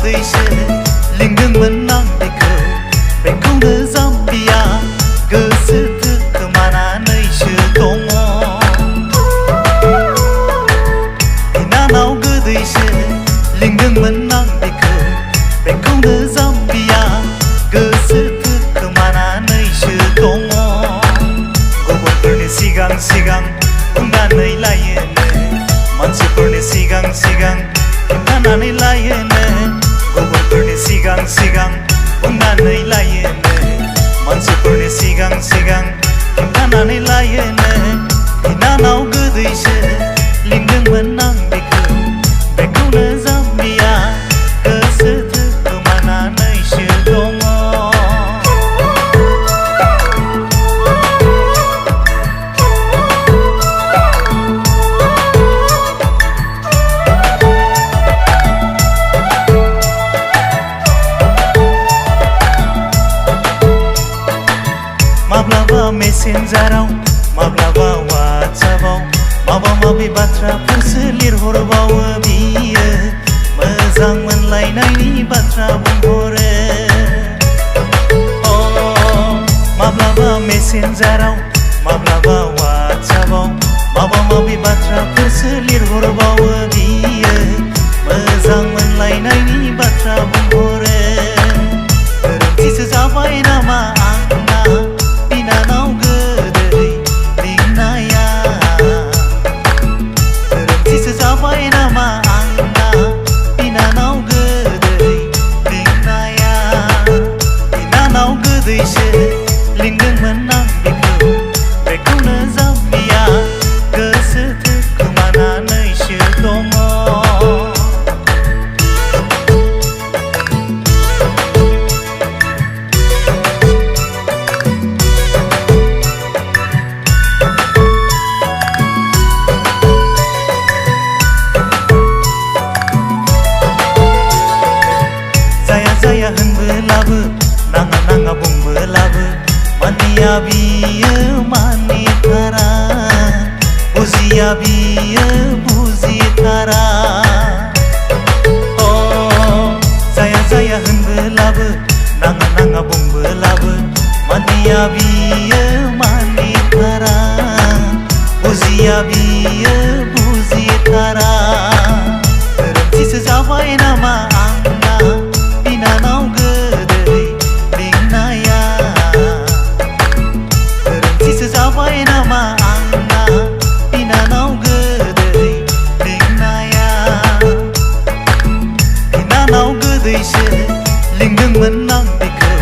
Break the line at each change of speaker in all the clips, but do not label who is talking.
गोदैसो लिंदोंमोन आं बेखौ बेखौनो जाम्बिया गोसो थोखोमानानैसो दङ बिनानाव गोदैसो लिंदोंमोन आं बेखौ बेखौनो जाम्बिया गोसो थोखोमानानैसो दङ गुबुनफोरनि सिगां सिगां बुंनानै लायोनो मानसिफोरनि सिगां सिगां खिन्थानानै लायोनो गुबुनफोरनि सिगां सिगां बुंनानै लायोनो मानसिफोरनि सिगां सिगां खिन्थानानै लायोनो बिनानाव गोदैसो लिंदोंमोन आं बेखौ बेखौनो जाम्बिया गोसो थोखोमानानैसो दङ माब्लाबा मेसेन्जाराव माब्लाबा वाट्सएपआव माबा माबि बाथ्राफोरसो लिरहरबावो बियो मोजां मोनलायनायनि बाथ्रा बुंहरो माब्लाबा मेसेन्जाराव माब्लाबा वाट्सएपआव माबा माबि बाथ्राफोरसो लिरहरबावो बियो मोजां मोनलायनायनि बाथ्रा बुंहरो गोरोन्थिसो जाबाय नामा आंना बिनानाव गोदै लिंनाया गोरोन्थिसो जाबाय नामा आंना बिनानाव गोदै लिंनाया बिनानाव गोदैसो लिंदोंमोन आं बेखौ बेखौनो जाम्बिया गोसो थोखोमानानैसो दङ जाया होनबोलाबो नाङा नाङा बुंबोलाबो मानिया बियो मानिथारा बुजिया बियो बुजिथारा जाया होनबोलाबो नाङा नाङा बुंबोलाबो मानिया बियो मानिथारा बुजिया बियो बुजिथारा गोरोन्थिसो जाबाय नामा आंना बिनानाव गोदै लिंनाया गोरोन्थिसो जाबाय नामा आंना बिनानाव गोदै लिंनाया बिनानाव गोदैसो लिंदोंमोन आं बेखौ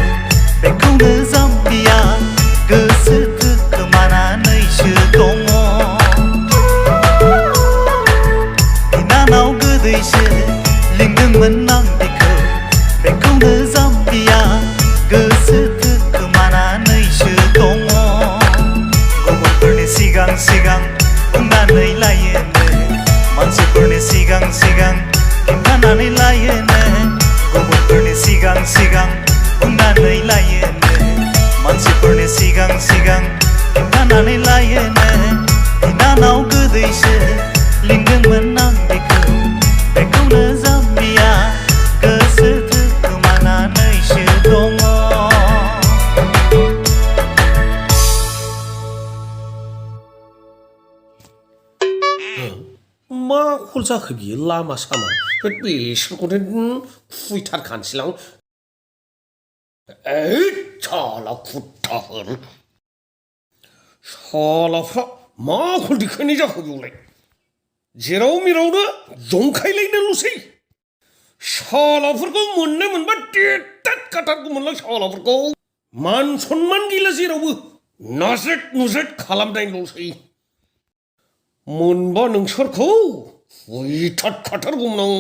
बेखौनो जाम्बिया गोसो थोखोमानानैसो दङ बिनानाव गोदैसो लिंदोंमोन आं बेखौ बेखौनो जाम्बिया गोसो थोखोमानानैसो दङ गुबुनफोरनि सिगां सिगां बुंनानै लायोनो मानसिफोरनि सिगां सिगां खिन्थानानै लायोनो गुबुनफोरनि सिगां सिगां बुंनानै लायोनो मानसिफोरनि सिगां सिगां खिन्थानानै लायोनो बिनानाव गोदैसो लिंदोंमोन आं बेखौ बेखौनो जाम्बिया गोसो थोखोमानानैसो दङ
मा हल जाखो बियो लामा सामा बेसोरखौनो खुबैथारखानोसैलां साला खुट्टा होन सालाफ्रा मा हल देखायनाय जाखो बेयावलाय जेराव मेरावनो जंखायलायनोल'सै सालाफोरखौ मोननो मोनबा देथाद खाथारगौमोनलां सालाफोरखौ मान सनमान गैला जेरावबो नाजेद नुजेद खालामनायल'सै मोनबा नोंसोरखौ खुबैथारखाथारगौमोन आं